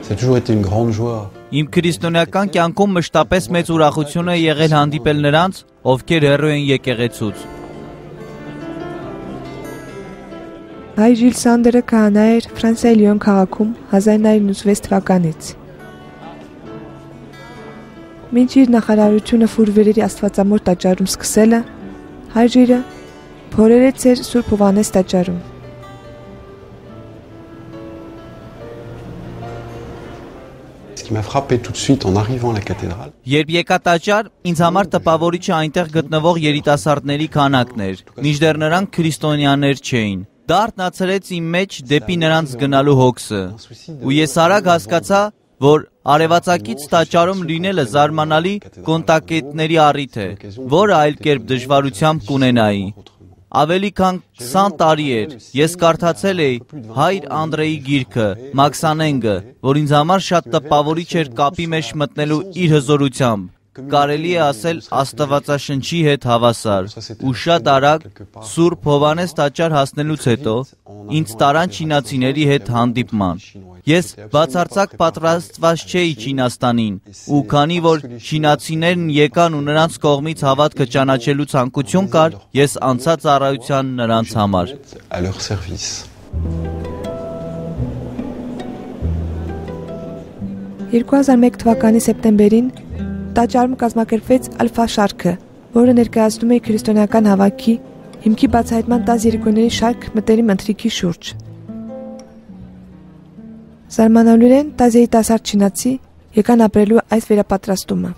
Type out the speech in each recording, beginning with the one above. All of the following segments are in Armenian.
Ça a toujours été une grande joie. Իմ քրիստոնեական կյանքում մշտապես մեծ ուրախություն է եղել հանդիպել նրանց, ովքեր հեռու են եկեղեցուց։ Հայ Ժիլ Սանդերը քահանա էր Ֆրանսիայի Լիոն քաղաքում 1986 թվականից։ Մինչ իր նախարարությունը Ֆուրվերերի Աստվածամոր տաճարում սկսելը, Հայ Ժիլը փորերեց էր Սուրբ Հովհաննես տաճարում։ Ce qui m'a frappé tout de suite en arrivant à la cathédrale. Երբ եկա տաճար, ինձ համար տպավորիչը այնտեղ գտնվող երիտասարդների քանակն էր, մինչդեռ նրանք քրիստոնյաներ չէին։ Դա արթնացրեց իմ մեջ դեպի նրանց գնալու հոգսը, ու ես արագ հասկացա, որ արևածագից տաճարում լինելը զարմանալի կոնտակետների առիթ է, որը այլ կերպ դժվարությամբ կունենայի։ Ավելի քան 20 տարի էր, ես կարդացել էի Հայր Անդրեի գիրքը, Մաքսանենգը, որ ինձ համար շատ տպավորիչ էր կապի մեջ մտնելու իր հզորությամբ, կարելի է ասել Աստվածաշնչի հետ հավասար, ու շատ արագ Սուրբ Հովհաննես տաճար հասնելուց հետո ինձ տարան չինացիների հետ հանդիպման։ Ես բացարձակ պատրաստված չէի Չինաստանին, ու քանի որ չինացիներն եկան ու նրանց կողմից հավատքը ճանաչելու ցանկություն կար, ես անցա ծառայության նրանց համար։ 2001 թվականի սեպտեմբերին տաճարում կազմակերպվեց Ալֆա շարքը, որը ներկայացնում է քրիստոնեական հավաքի հիմքի բացահայտման 10 երեկոների շարք մտերիմ ընթրիքի շուրջ։ Զարմանալիորեն 10 երիտասարդ չինացի եկան ապրելու այս վերապատրաստումը։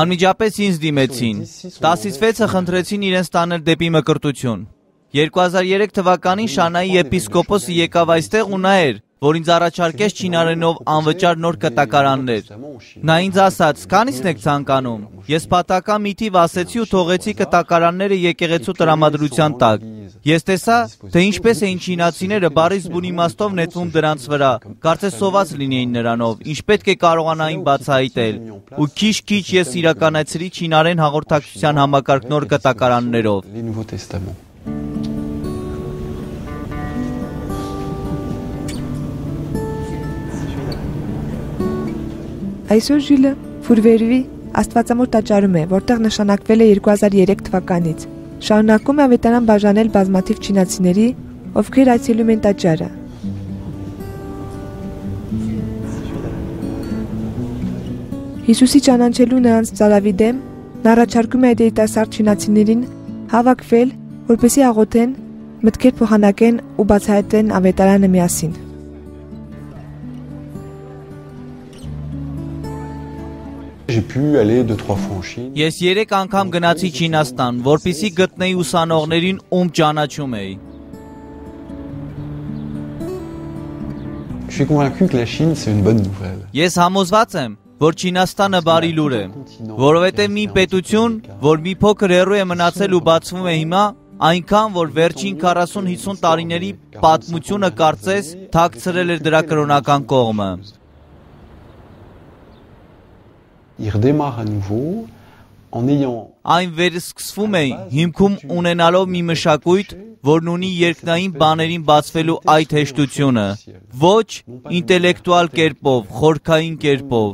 Անմիջապես ինձ դիմեցին, 10-ից 6-ը խնդրեցին իրենց տանել դեպի մկրտություն։ 2003 թվականին Շանայի եպիսկոպոսը եկավ այստեղ ու նա էր, որ ինձ առաջարկեց չինարենով անվճար նոր կտակարաններ։ Նա ինձ ասաց, քանիսն եք ցանկանում։ Ես պատահական մի թիվ ասեցի ու թողեցի կտակարանները եկեղեցու տրամադրության տակ։ Ես տեսա, թե ինչպես էին չինացիները բառից բուն իմաստով նետվում դրանց վրա, կարծես սոված լինեին նրանով, ինչ պետք է կարողանային բացահայտել։ Ու քիչ-քիչ ես իրականացրի չինարեն հաղորդակցության համակարգ նոր կտակարաններով։ Այսօր Ժիլը Ֆուրվերի Աստվածամոր տաճարում է, որտեղ նշանակվել է 2003 թվականից։ Շարունակում է ավետարան բաժանել բազմաթիվ չինացիների, ովքեր այցելում են տաճարը։ Հիսուսի ճանաչելու նրանց ծարավի դեմ նա առաջարկում է այդ երիտասարդ չինացիներին հավաքվել, որպեսզի աղոթեն, մտքեր փոխանակեն ու բացահայտեն ավետարանը միասին։ Ես 3 անգամ գնացի Չինաստան, որպեսզի գտնեի ուսանողներին, ում ճանաչում էի։ Ես համոզված եմ, որ Չինաստանը բարի լուր է, որովհետև մի պետություն, որ մի փոքր հեռու է մնացել ու բացվում է հիմա, այնքան, որ վերջին 40-50 տարիների պատմությունը կարծես թաքցրել էր դրա կրոնական կողմը։ Այն վերսկսվում է հիմքում ունենալով մի մշակույթ, որն ունի երկնային բաներին բացվելու այդ հեշտությունը, ոչ ինտելեկտուալ կերպով, խորքային կերպով։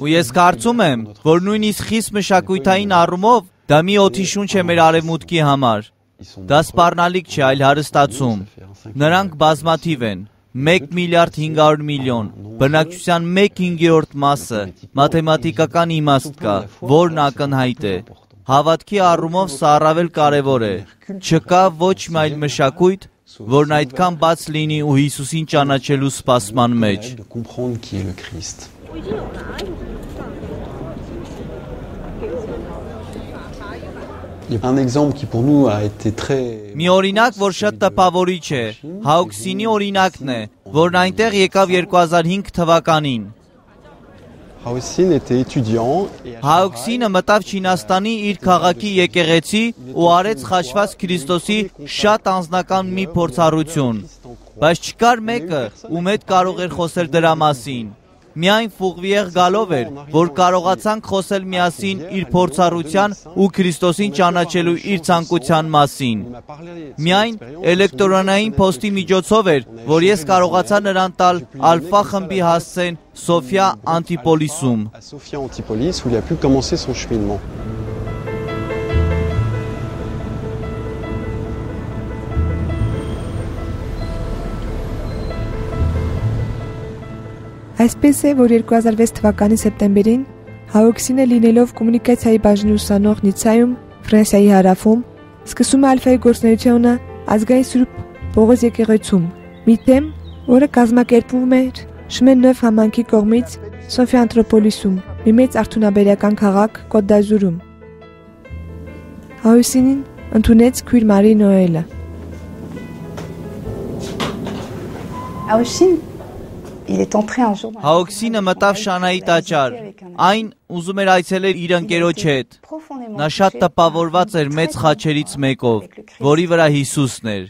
Ու ես կարծում եմ, որ նույնիսկ խիստ մշակույթային առումով դա մի օդի շունչ է մեր արևմուտքի համար։ Դա սպառնալիք չէ, այլ հարստացում։ Նրանք բազմաթիվ են, 1 միլիարդ 500 միլիոն, բնակչության 1/5 մասը, մաթեմատիկական իմաստ կա, որն ակնհայտ է։ Հավատքի առումով սա առավել կարևոր է։ Չկա ոչ մի այլ մշակույթ, որն այդքան բաց լինի ու Հիսուսին ճանաչելու սպասման մեջ։ Մի օրինակ, որ շատ տպավորիչ է, Հաուքսինի օրինակն է, որն այնտեղ եկավ 2005 թվականին։ Հաուքսինը մտավ Չինաստանի իր քաղաքի եկեղեցի ու արեց խաչված Քրիստոսի շատ անձնական մի փորձառություն, բայց չկար մեկը, ում հետ կարող էր խոսել դրա մասին։ Միայն Ֆուղվիեղ գալով էր, որ կարողացանք խոսել միասին իր փորձառության ու Քրիստոսին ճանաչելու իր ցանկության մասին։ Միայն էլեկտրոնային փոստի միջոցով էր, որ ես կարողացա նրան տալ Ալֆա խմբի հասցեն Սոֆիա Անտիպոլիսում։ Sophia Antipolis, où il a pu commencer son cheminement. Այսպես է, որ 2006 թվականի սեպտեմբերին Հաուքսինը լինելով կոմունիկացիայի բաժնի ուսանող Նիցայում, Ֆրանսիայի հարավում, սկսում է Ալֆայի գործունեությունը ազգային Սուրբ Պողոս եկեղեցում, մի թեմ, որը կազմակերպվում էր Շմեն Նև համայնքի կողմից Սոֆիա Անտիպոլիսում, մի մեծ արդյունաբերական քաղաք Կոտ դ'Ազուրում։ Հաուքսինին ընդունեց քույր Մարի Նոելը։ Հաուքսինը մտավ Շանայի տաճար, այն ուզում էր այցելել իր ընկերոջ հետ։ Նա շատ տպավորված էր մեծ խաչերից մեկով, որի վրա Հիսուսն էր,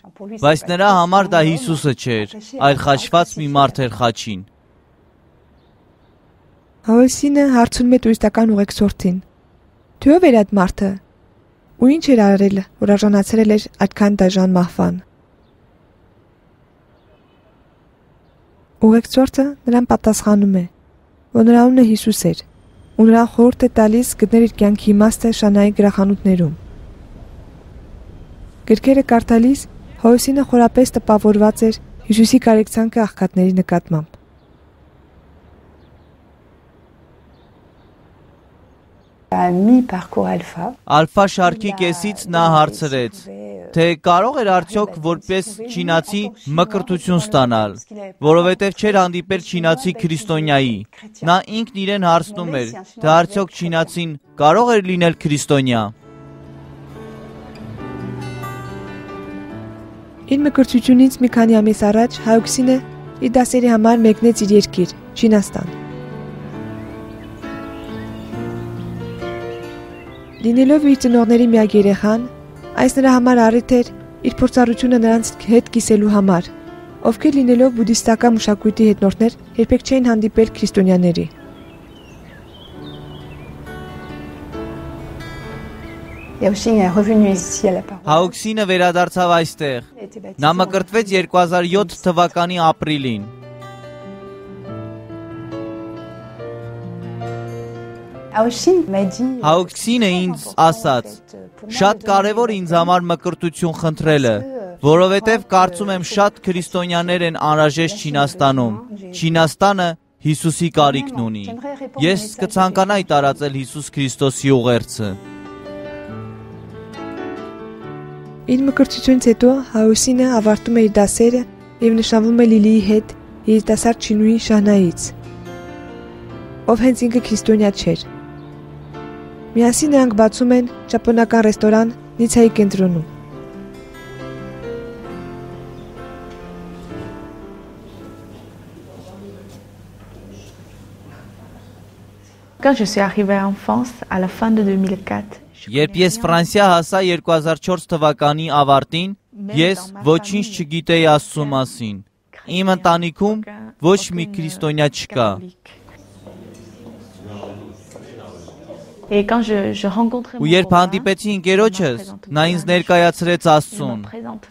բայց նրա համար դա Հիսուսը չէր, այլ խաչված մի մարդ էր խաչին։ Հաուքսինը հարցնում է տուրիստական ուղեկցորդին. «Դու ով էր այդ մարդը, ու ինչ էր արել, որ արժանացել էր այդքան դաժան մահվան»։ Ուղեկցորդը նրան պատասխանում է, որ նրա անունը Հիսուս էր, ու նրան խորհուրդ է տալիս գտնել իր կյանքի իմաստը Շանայի գրախանութներում։ Գրքերը կարդալիս Հաուքսինը խորապես տպավորված էր Հիսուսի կարեկցանքը աղքատների նկատմամբ։ Ալֆա շարքի կեսից նա հարցրեց, թե կարող էր արդյոք որպես չինացի մկրտություն ստանալ, որովհետև չէր հանդիպել չինացի քրիստոնյայի։ Նա ինքն իրեն հարցնում էր, թե արդյոք չինացին կարող էր լինել քրիստոնյա։ Իր մկրտությունից մի քանի ամիս առաջ Հաուքսինը իր դասերի համար մեկնեց իր երկիր, Չինաստան։ Լինելով իր ծնողների միակ երեխան, այս նրա համար առիթ էր իր փորձառությունը նրանց հետ կիսելու համար, ովքեր լինելով բուդդիստական մշակույթի հետնորդներ, երբեք չէին հանդիպել քրիստոնյաների։ Հաուքսինը վերադարձավ այստեղ։ Նա մկրտվեց 2007 թվականի ապրիլին։ Հաուքսինը ինձ ասաց. շատ կարևոր ինձ համար մկրտություն խնդրելը, որովհետև կարծում եմ շատ քրիստոնյաներ են անհրաժեշտ Չինաստանում։ Չինաստանը Հիսուսի կարիքն ունի։ Ես կցանկանայի տարածել Հիսուս Քրիստոսի ուղերձը։ Իր մկրտությունից հետո Հաուքսինը ավարտում է իր դասերը եւ նշանվում է Լիլիի հետ երիտասարդ չինուի Շանայից, ով հենց ինքը քրիստոնյա չէր։ Միասին նրանք բացում են ճապոնական ռեստորան Նիցայի կենտրոնում։ Quand je suis arrivée en France à la fin de 2004, Երբ ես Ֆրանսիա հասա 2004 թվականի ավարտին, ես ոչինչ չգիտեի Աստծո մասին։ Իմ ընտանիքում ոչ մի քրիստոնյա չկա։ Ու երբ հանդիպեցի ընկերոջս, նա ինձ ներկայացրեց Աստծուն։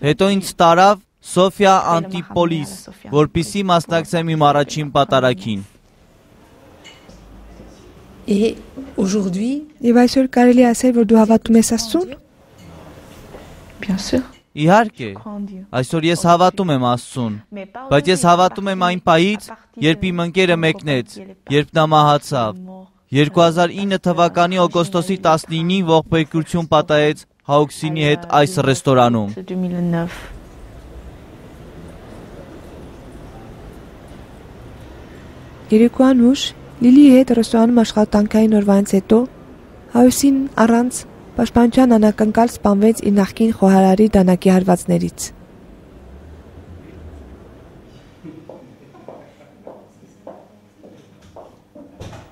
Հետո ինձ տարավ Սոֆիա Անտիպոլիս, որպեսզի մասնակցեմ իմ առաջին պատարագին։ Եվ այսօր կարելի ասել, որ դու հավատում ես Աստծուն։ Իհարկե, այսօր ես հավատում եմ Աստծուն, բայց ես հավատում եմ այն պահից, երբ իմ ընկերը մեկնեց, երբ նա մահացավ։ 2009 թվականի օգոստոսի 19-ին ողբերգություն պատահեց Հաուքսինի հետ այս ռեստորանում։ Երեկոյան ուշ Լիլիի հետ ռեստորանում աշխատանքային օրվանից հետո Հաուքսինն առանց պաշտպանության անակնկալ սպանվեց իր նախկին խոհարարի դանակի հարվածներից։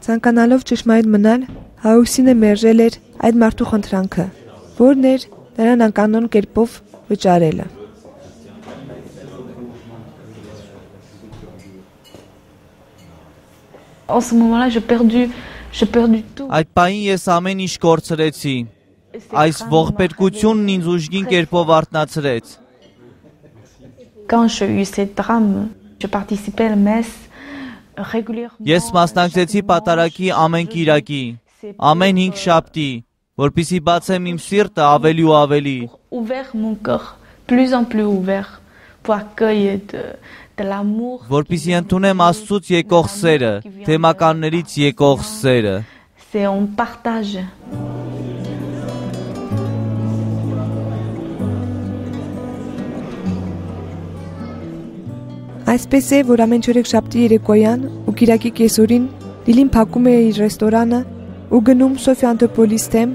Ցանկանալով ճշմարիտ մնալ, Հաուքսինը մերժել էր այդ մարդու խնդրանքը, որն էր նրան անկանոն կերպով վճարելը։ En ce moment-là, j'ai perdu tout. Այդ պահին ես ամեն ինչ կորցրեցի։ Այս ողբերգությունն ինձ ուժգին կերպով արթնացրեց։ Quand j'ai eu cette drame, je participais à la messe régulièrement. Ես մասնակցեցի պատարագի ամեն կիրակի, ամեն 5 շաբթի, որպեսզի բացեմ իմ սիրտը ավելի ու ավելի։ Ouvert mon cœur, plus en plus ouvert pour accueillir de l'amour. Որպեսզի ընդունեմ Աստծուց եկող սերը, թեմականներից եկող սերը։ C'est on partage. Այսպես է, որ ամեն չորեքշաբթի երեկոյան ու կիրակի կեսօրին Լիլին փակում է իր ռեստորանը ու գնում Սոֆիա Անտոպոլիս թեմ,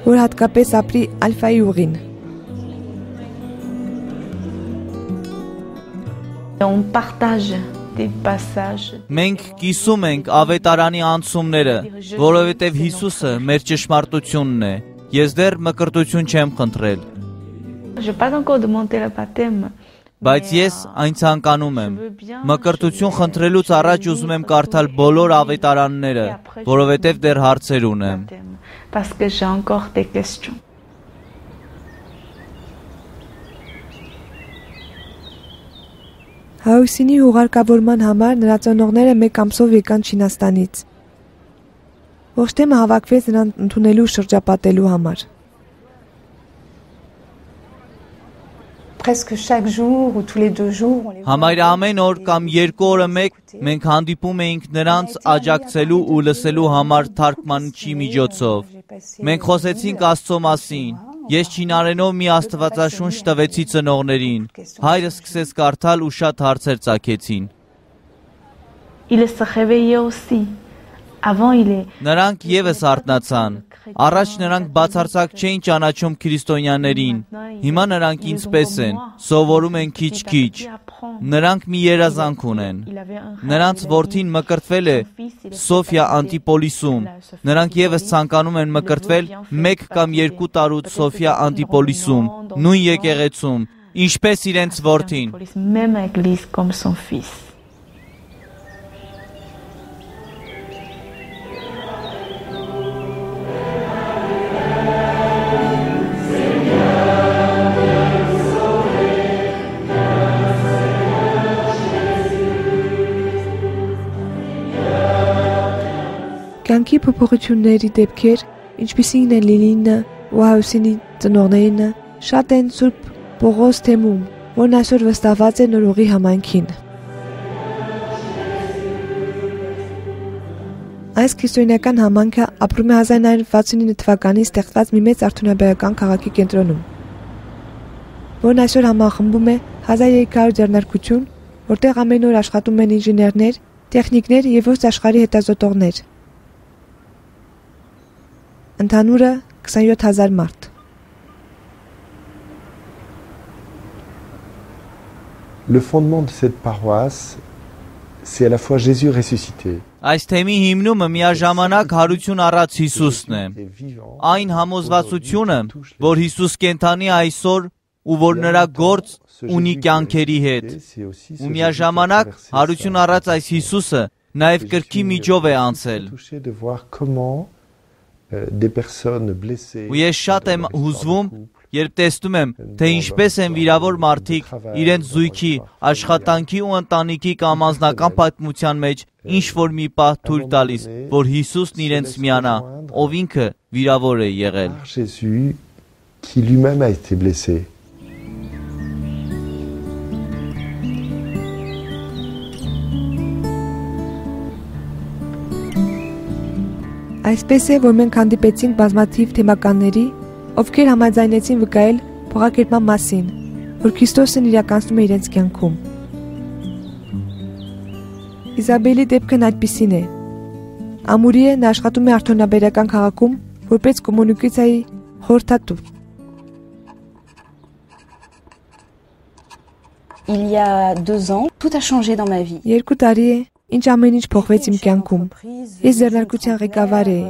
որ հատկապես ապրի Ալֆայի ուղին։ On partage des passages. Մենք կիսում ենք ավետարանի անցումները, որովհետև Հիսուսը մեր ճշմարտությունն է։ Ես դեռ մկրտություն չեմ խնդրել։ J'ai pas encore demandé le baptême. Բայց ես այն ցանկանում եմ։ Մկրտություն խնդրելուց առաջ ուզում եմ կարդալ բոլոր ավետարանները, որովհետև դեռ հարցեր ունեմ։ Parce que j'ai encore des questions. Հաուսինի ուղարկավորման համար նրա ծնողները մեկ ամսով եկան Չինաստանից։ Ողջ թեմը հավաքվեց նրան ընդունելու շրջապատելու համար։ Presque chaque jour ou tous les 2 jours, on les Համարյա ամեն օր կամ 2 օրը մեկ մենք հանդիպում էինք նրանց աջակցելու ու լսելու համար թարգմանչի միջոցով։ Մենք խոսեցինք Աստծո մասին։ Ես չինարենով մի աստվածաշունչ տվեցի ծնողներին։ Հայրը սկսեց կարդալ ու շատ հարցեր ծագեցին։ Il se réveillait aussi. Avant il est Նրանք եւս արթնացան։ Առաջ նրանք բացարձակ չէին ճանաչում քրիստոնյաներին։ Հիմա նրանք ինձպես են, սովորում են քիչ-քիչ։ Նրանք մի երազանք ունեն։ Նրանց որդին մկրտվել է Սոֆիա Անտիպոլիսում։ Նրանք եւս ցանկանում են մկրտվել 1 կամ 2 տարուց Սոֆիա Անտիպոլիսում, նույն եկեղեցում, ինչպես իրենց որդին։ même église comme son fils. Կյանքի փոփոխությունների դեպքեր, ինչպիսին են Լիլինը ու Հաուսինի ծնողներինը, շատ են Սուրբ Պողոս թեմում, որն այսօր վստահված է Նորուղի համայնքին։ Այս քրիստոնեական համայնքը ապրում է 1969 թվականին ստեղծված մի մեծ արդյունաբերական քաղաքի կենտրոնում, որն այսօր համախմբում է 1300 ձեռնարկություն, որտեղ ամեն օր աշխատում են ինժեներներ, տեխնիկներ եւ ողջ աշխարհի հետազոտողներ։ Ընդհանուրը 27000 մարդ։ Le fondement de cette paroisse, c'est à la fois Jésus ressuscité. Այս թեմի հիմնումը միաժամանակ հարություն առած Հիսուսն է։ Այն համոզվածությունը, որ Հիսուս կենթանի այսօր ու որ նրա գործ ունի կյանքերի հետ։ Ու միաժամանակ հարություն առած այս Հիսուսը նաև կրքի միջով է անցել։ Ու ես շատ եմ հուզվում, երբ տեսնում եմ, թե ինչպես են վիրավոր մարդիկ իրենց զույգի, աշխատանքի ու ընտանիքի կամ անձնական պատմության մեջ ինչ-որ մի պահ թույլ տալիս, որ Հիսուսն իրենց միանա, ով ինքը վիրավոր է եղել։ Jésus qui lui-même a été blessé. Այսպես է, որ մենք հանդիպեցինք բազմաթիվ թեմականների, ովքեր համաձայնեցին վկայել փոխակերպման մասին, որ Քրիստոսն իրականացնում է իրենց կյանքում։ Իզաբելի դեպքն այդպիսին է։ Ամուրի է, նա աշխատում է արդյունաբերական քաղաքում, որպես կոմունիկացիայի խորհրդատու։ Il y a 2 ans, tout a changé dans ma vie. 2 տարի է, ինչ ամեն ինչ փոխվեց իմ կյանքում։ Ես ձեռնարկության ղեկավար էի,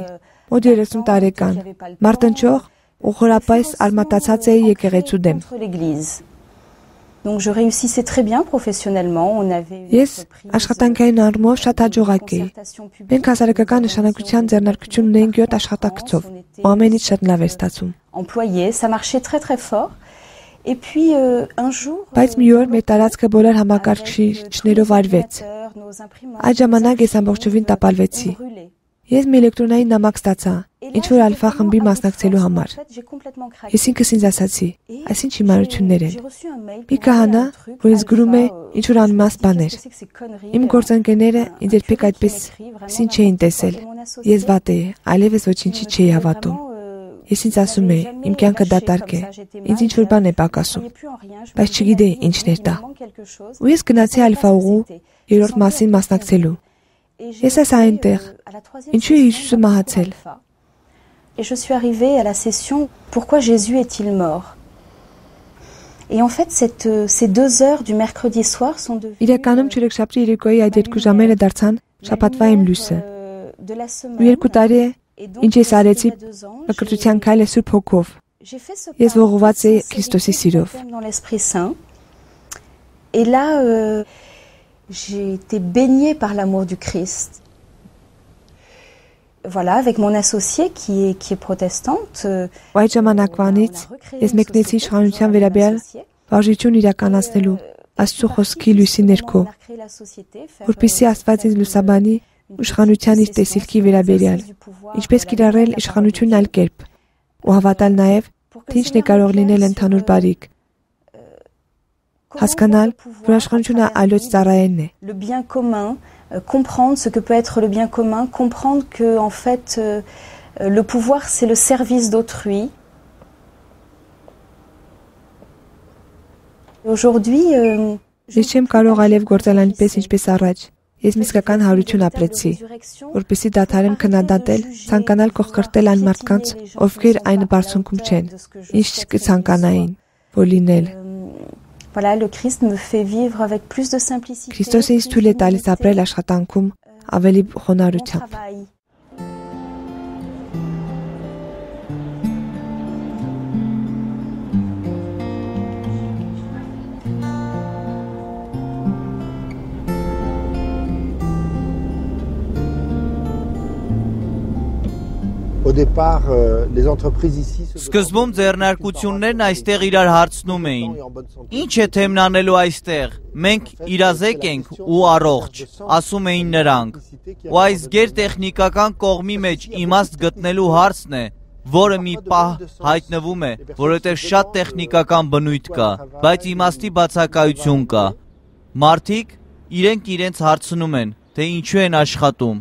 մոտ 30 տարեկան, մարտնչող ու խորապես արմատացած էի եկեղեցու դեմ։ Donc je réussissais très bien professionnellement. On avait une Ես աշխատանքային առումով շատ հաջողակ էի։ Մենք հասարակական նշանակության ձեռնարկություն ունեինք 7 աշխատակցով, ու ամենից շատ լավ էր ստացում։ employé, ça marchait très très fort. Et puis un jour Բայց մի օր մեր տարածքը բոլոր համակարգիչներով արվեց։ Այդ ժամանակ ես ամբողջովին տապալվեցի։ Ես մի էլեկտրոնային նամակ ստացա, ինչ որ ալֆա խմբի մասնակցելու համար։ Ես ինքս ինձ ասացի, այս ինչ հիմարություններ են։ Մի քահանա, որ ինձ գրում է ինչ որ անիմաստ բաներ։ Իմ գործընկերները ինձ երբեք այդպես ինչ չէին տեսել։ Ես վատ էի, այլևս ոչինչի չէի հավատում։ Ես ինձ ասում էի, իմ կյանքը դատարկ է, ինձ ինչ որ բան է պակասում, բայց չգիտեի ինչն էր դա։ Ու ես գնացի ալֆա ուղու երրորդ մասին մասնակցելու։ Ես ասա այնտեղ, ինչու է Հիսուսը մահացել։ Et je suis arrivée à la session Pourquoi Jésus est-il mort? Et en fait, ces 2 heures du mercredi soir sont devenues Իրականում չորեքշաբթի երեկոյի այդ 2 ժամերը դարձան շաբաթվա իմ լույսը։ Ու 2 տարի է, ինչ ես արեցի մկրտության քայլը Սուրբ Հոգով։ Ես ողողված էի Քրիստոսի սիրով։ dans l'Esprit Saint. Et là, j'ai été baignée par l'amour du Christ. Voilà, avec mon associée qui est protestante. Ու այդ ժամանակվանից ես մեկնեցի իշխանության վերաբերյալ վարժություն իրականացնելու Աստծո խոսքի լույսի ներքո, որպեսզի Աստված ինձ լուսաբանի իշխանության իր տեսիլքի վերաբերյալ, ինչպես կիրառել իշխանությունն այլ կերպ, ու հավատալ նաև, թե ինչն է կարող լինել ընդհանուր բարիք, հասկանալ, որ իշխանությունը այլոց ծառայելն է։ Le bien commun, comprendre ce que peut être le bien commun, comprendre que en fait le pouvoir c'est le service d'autrui. Aujourd'hui Ես չեմ կարող այլև գործել այնպես ինչպես առաջ։ Ես իսկական հարություն ապրեցի, որպեսզի դադարեմ քննադատել, ցանկանալ կողքրտել այն մարդկանց, ովքեր այն բարձունքում չեն, ինչ կցանկանային, որ լինել։ Voilà, le Christ me fait vivre avec plus de simplicité. Քրիստոսը ինձ թույլ է տալիս ապրել աշխատանքում ավելի խոնարհությամբ։ Au départ, les entreprises ici Սկզբում ձեռնարկություններն այստեղ իրար հարցնում էին. Ինչ է թեմնանելու այստեղ։ Մենք իրազեկ ենք ու առողջ, ասում էին նրանք։ Ու այս գերտեխնիկական կողմի մեջ իմաստ գտնելու հարցն է, որը մի պահ հայտնվում է, որովհետև շատ տեխնիկական բնույթ կա, բայց իմաստի բացակայություն կա։ Մարդիկ իրենք իրենց հարցնում են, թե ինչու են աշխատում։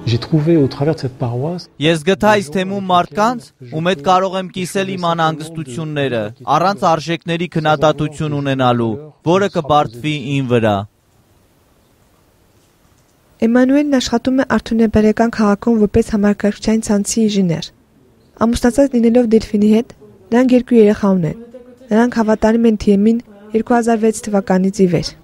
J'ai trouvé au travers de cette paroisse Ես գտա այս թեմում մարդկանց, ում հետ կարող եմ կիսել իմ անհանգստությունները, առանց արժեքների քննադատություն ունենալու, որը կբարդվի իմ վրա։ Էմանուելն աշխատում է Արթունեբերական քաղաքում որպես համակարգչային ցանցի ինժեներ։ Ամուսնացած լինելով Դելֆինի հետ, նրանք 2 երեխա ունեն։ Նրանք հավատարիմ են թիմին 2006 թվականից ի վեր։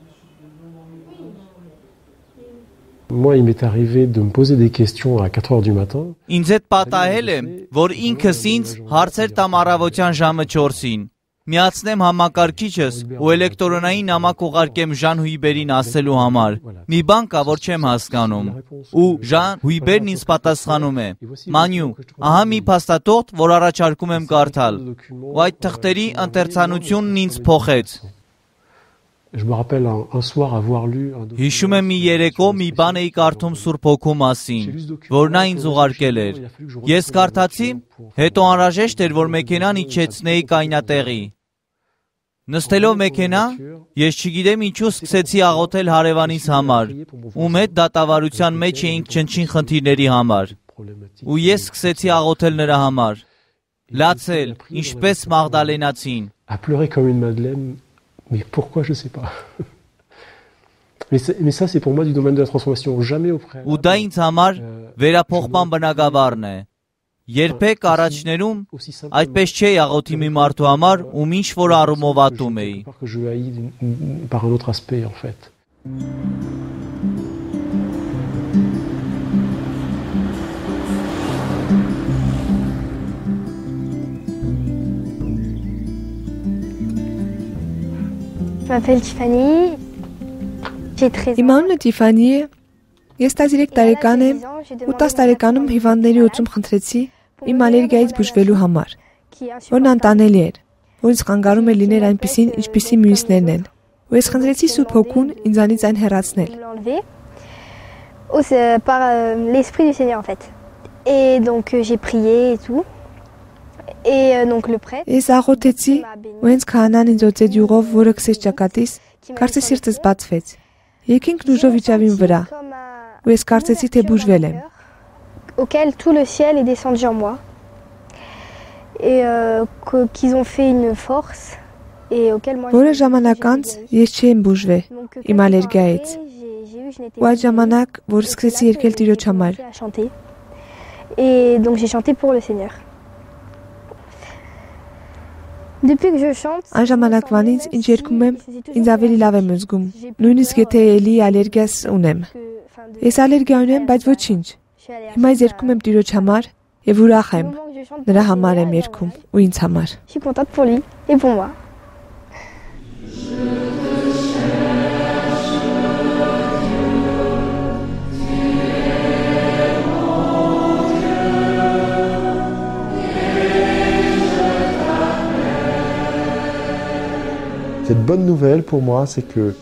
Moi, il m'est arrivé de me poser des questions à 4 heures du matin. Ինձ հետ պատահել է, որ ինքս ինձ հարցեր տամ առավոտյան ժամը 4-ին։ Միացնեմ համակարգիչս ու էլեկտրոնային նամակ ուղարկեմ Ժան Հույբերին ասելու համար։ Մի բան կա, որ չեմ հասկանում։ Ու Ժան Հույբերն ինձ պատասխանում է. Մանյու, ահա մի փաստաթուղթ, որ առաջարկում եմ կարդալ։ Ու այդ թղթերի ընթերցանությունն ինձ փոխեց։ Je me rappelle un soir avoir lu un Հիշում եմ մի երեկո մի բան էի կարդում Սուրբ Հոգու մասին, որ նա ինձ ուղարկել էր։ Ես կարդացի, հետո անհրաժեշտ էր, որ մեքենան իջեցնեի կայնատեղի։ Նստելով մեքենա, ես չգիտեմ ինչու սկսեցի աղոթել հարևանիս համար, ում հետ դատավարության մեջ էինք չնչին խնդիրների համար։ Ու ես սկսեցի աղոթել նրա համար։ Լացել, ինչպես Մաղդալենացին։ à pleurer comme une madeleine. Mais pourquoi, je sais pas. Mais ça, c'est pour moi du domaine de la transformation. Jamais auprès. Ու դա ինձ համար վերափոխման բնագավառն է։ Երբեք առաջներում այդպես չէի աղոթի մի մարդու համար, ում ինչ որ առումով ատում էի։ Que je haïs par un autre aspect en fait. Je m'appelle Tiffany. J'ai 13 Իմ ans. անունը Տիֆանի է։ Ես 13 տարեկան եմ ու 10 տարեկանում հիվանդների օծում խնդրեցի իմ ալերգիայից բուժվելու համար, որն անտանելի էր, որից խանգարում է լինել այնպիսին, ինչպիսի մյուսներն են։ Ու ես խնդրեցի Սուրբ Հոգուն ինձանից այն հեռացնել։ Me l'enlever. Oh, c'est par l'Esprit du Seigneur en fait. Et donc j'ai prié et tout. Et donc le prêtre Ես աղոթեցի ու հենց քահանան ինձ օծեց յուղով, որը քսեց ճակատիս, կարծես սիրտս բացվեց։ Եկինք ուժով իջավ իմ վրա ու ես կարծեցի, թե բուժվել եմ։ auquel tout le ciel est descendu en moi. Et qu'ils ont fait une force et auquel moi Որը ժամանակ անց ես չեմ բուժվել իմ ալերգիայից։ Ու այդ ժամանակ, որ սկսեցի երգել Տիրոջ համար, à chanter. Et donc j'ai chanté pour le Seigneur. Depuis que je chante, այն ժամանակվանից ինչ երգում եմ, ինձ ավելի լավ եմ զգում։ Նույնիսկ եթե էլի ալերգիաս ունեմ։ Ես ալերգիա ունեմ, բայց ոչինչ։ Հիմա ես երգում եմ Տիրոջ համար եւ ուրախ եմ։ Նրա համար եմ երգում ու ինձ համար։ Je suis contente pour lui et pour moi. Cette bonne nouvelle pour moi, c'est que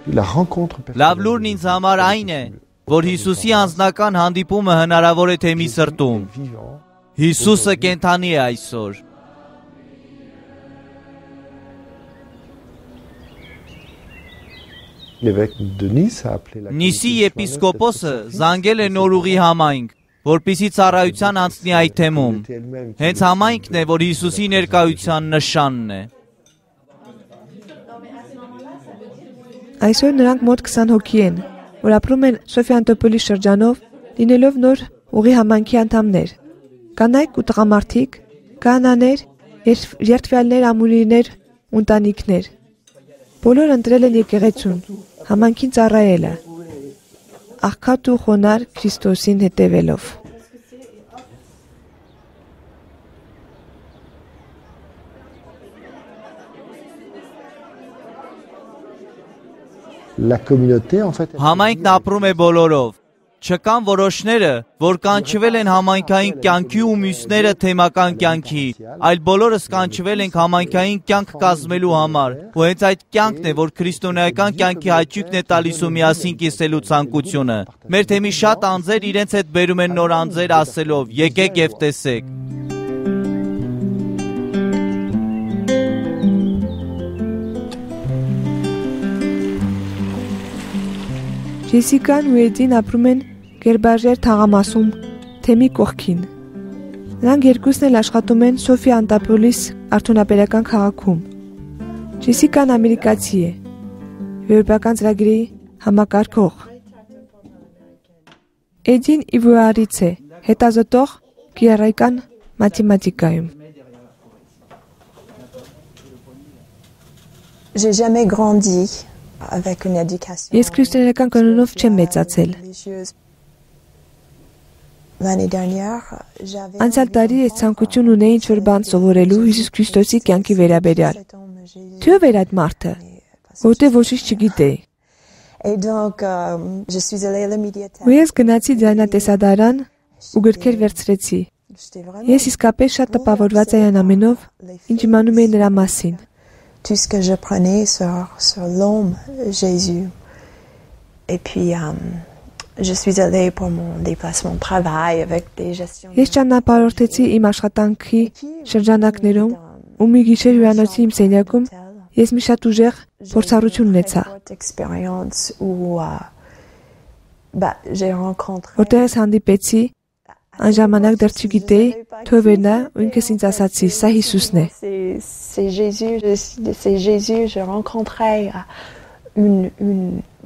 la rencontre Լավ լուրն ինձ համար այն է, որ Հիսուսի անձնական հանդիպումը հնարավոր է թե մի սրտում։ vivant. Հիսուսը կենթանի է այսօր։ L'évêque de Nice a appelé la Նիսի եպիսկոպոսը զանգել է Նորուղի համայնք, որպիսի ծառայության անցնի այդ թեմում։ Հենց համայնքն է, որ Հիսուսի ներկայության նշանն է։ Այսօր նրանք մոտ 20 հոգի են, որ ապրում են Սոֆիա Անտոպոլի շրջանով, լինելով նոր ուղի համայնքի անդամներ։ Կանայք ու տղամարդիկ, կանաներ, երթվյալներ, ամուրիներ, ընտանիքներ։ Բոլորը ընտրել են եկեղեցուն, համայնքին ծառայելը, աղքատ ու խոնար Քրիստոսին հետևելով։ La communauté, en fait, Համայնքն ապրում է բոլորով։ Չկան որոշները, որ կանչվել են համայնքային կյանքի ու մյուսները թեմական կյանքի, այլ բոլորս կանչվել ենք համայնքային կյանք կազմելու համար։ Ու հենց այդ կյանքն է, որ քրիստոնեական կյանքի հաճույքն է տալիս ու միասին կիսելու ցանկությունը։ Մեր թեմի շատ անձեր իրենց հետ բերում են նոր անձեր ասելով. եկեք եւ տեսեք։ Ջեսիկան ու Էդին ապրում են Գերբաժեր թաղամասում, թեմի կողքին։ Նրանք երկուսն էլ աշխատում են Սոֆիա Անտոպոլիս արդյունաբերական քաղաքում։ Ջեսիկան ամերիկացի է, եվրոպական ծրագրի համակարգող։ Էդին իվուարից է, հետազոտող կիրառական մաթեմատիկայում։ J'ai jamais grandi avec une éducation Ես քրիստոնեական կանոնով չեմ մեծացել։ religieuse. L'année dernière, j'avais Անցյալ տարի ես ցանկություն ունեի ինչ-որ բան սովորելու Հիսուս Քրիստոսի կյանքի վերաբերյալ։ Թե ով էր այդ մարդը, որտեղ ոչինչ չգիտեի։ Et donc, je suis allée à la médiathèque. Ու ես գնացի ձայնատեսադարան ու գրքեր վերցրեցի։ J'étais vraiment Ես իսկապես շատ տպավորված էի այն ամենով, ինչ իմանում էի նրա մասին։ tout ce que je prenais sur l'homme Jésus. Et puis, je suis allée pour mon déplacement de travail avec des gestions. Ես ճանապարհորդեցի իմ աշխատանքի շրջանակներում ու մի գիշեր հյուրանոցի իմ սենյակում ես մի շատ ուժեղ փորձառություն ունեցա, expérience où j'ai rencontré որտեղ ես հանդիպեցի այն ժամանակ դեռ չգիտեի թե ով էր նա ու ինքս ինձ ասացի սա Հիսուսն է։ c'est Jésus, je rencontrais une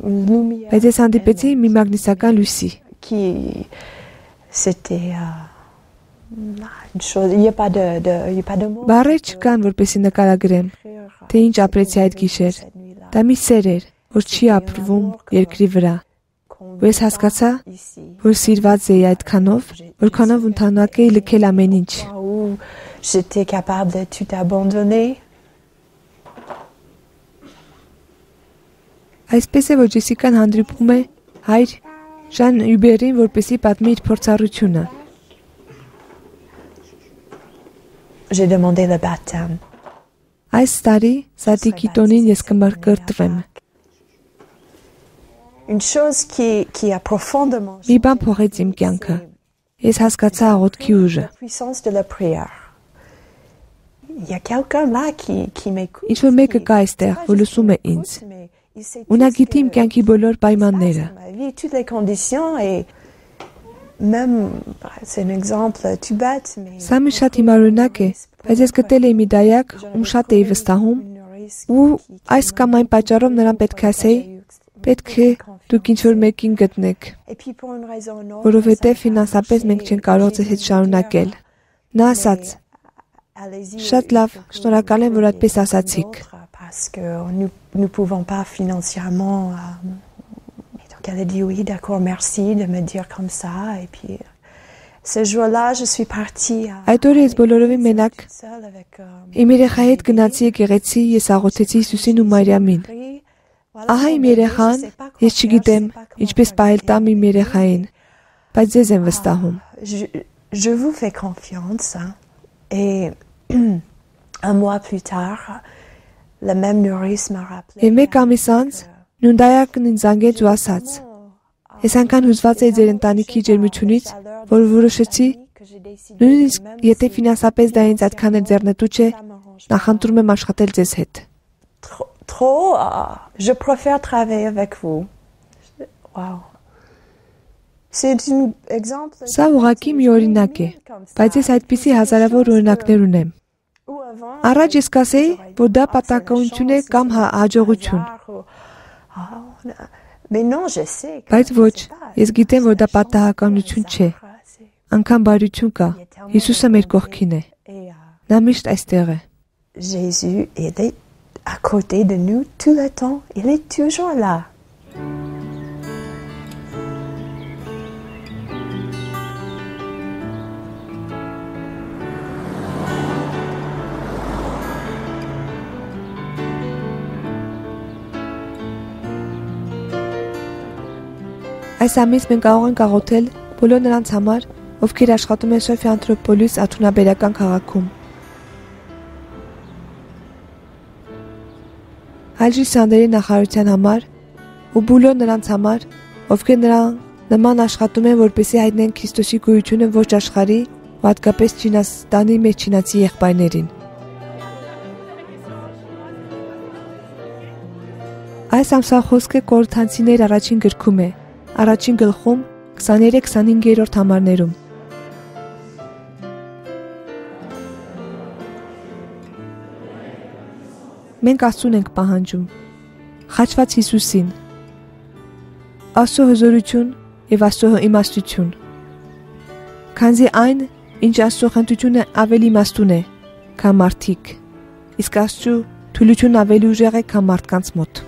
lumière Բայց ես հանդիպեցի մի մագնիսական լույսի։ qui c'était Il n'y a pas de mots. Բառեր չկան, որպեսի նկարագրեմ, թե ինչ ապրեցի այդ գիշեր։ Դա մի սեր էր, որ չի ապրվում երկրի վրա։ Ու ես հասկացա, որ սիրված էի այդքանով, որքանով ընդհանուր էի լքել ամեն ինչ։ J'étais capable de tout abandonner. Այսպես է, որ Ջեսիկան հանդիպում է հայր Ժան Հյուբերին, որպեսի պատմի իր փորձառությունը։ J'ai demandé le baptême. Այս տարի Սատիկի տոնին ես կմրկրտվեմ։ Une chose qui a profondément Մի բան փոխեց իմ կյանքը։ Ես հասկացա աղոթքի ուժը։ la puissance de la prière. Il y a quelqu'un là qui m'écoute. Ինչ որ մեկը կա այստեղ, որ լսում է ինձ։ Ու նա գիտի իմ կյանքի բոլոր պայմանները։ Toutes les conditions et même c'est un exemple tout bête mais Սա մի շատ հիմարունակ է, բայց ես գտել էի մի դայակ, ում շատ էի վստահում, ու այս կամ այն պատճառով նրան պետք է ասեի, պետք է դուք ինչ-որ մեկին գտնեք, et puis pour une raison ou une autre որովհետև ֆինանսապես մենք չենք կարող ձեզ հետ շարունակել։ Նա ասաց. Շատ լավ, շնորհակալ եմ, որ այդպես ասացիք։ parce que nous pouvons pas financièrement et donc elle a dit oui d'accord merci de me dire comme ça et puis ce jour-là je suis partie Այդ օրը ես բոլորովին մենակ seule avec իմ երեխայի հետ գնացի եկեղեցի, ես աղոթեցի Հիսուսին ու Մարիամին։ Ահա իմ երեխան, ես չգիտեմ ինչպես պահել տամ իմ երեխային, բայց ձեզ եմ վստահում։ Je vous fais confiance et un mois plus tard le même nourrice m'a rappelé Եվ մեկ ամիս անց նույն դայակն ինձ զանգեց ու ասաց. Ես անգամ հուզված էի ձեր ընտանիքի ջերմությունից, որ որոշեցի, նույնիսկ եթե ֆինանսապես դա ինձ այդքան էլ ձեռնտու չէ, նախընտրում եմ աշխատել ձեզ հետ։ trop je préfère travailler avec vous. Wow. C'est un exemple. Սա ուղղակի մի օրինակ է, բայց ես այդպիսի հազարավոր օրինակներ ունեմ։ Առաջ ես կասեի, որ դա պատահականություն է կամ հաջողություն։ Բայց ոչ, ես գիտեմ, որ դա պատահականություն չէ։ Անկամ բարություն կա։ Հիսուսը մեր կողքին է։ Նա միշտ այստեղ է։ Jésus est à côté de nous tout le temps. Il est toujours là. Այս ամիս մենք կարող ենք աղոթել բոլոր նրանց համար, ովքեր աշխատում են Սոֆիա Անթրոպոլիս աթունաբերական քաղաքում։ Հալժի Սանդերի նախարարության համար ու բոլոր նրանց համար, ովքեր նրան նման աշխատում են, որպեսզի հայտնեն Քրիստոսի գոյությունը ոչ աշխարհի, ու հատկապես Չինաստանի մեջ չինացի եղբայրներին։ Այս ամսախոսքը Կորինթացիներ առաջին գրքում է, առաջին գլխում 23-25-րդ համարներում։ Մենք Աստծուն ենք պահանջում, խաչված Հիսուսին, Աստծո հզորություն և Աստծո իմաստություն, քանզի այն, ինչ Աստծո խնդությունը ավելի իմաստուն է, քան մարդիկ, իսկ Աստծո թուլությունը ավելի ուժեղ է, քան մարդկանց մոտ։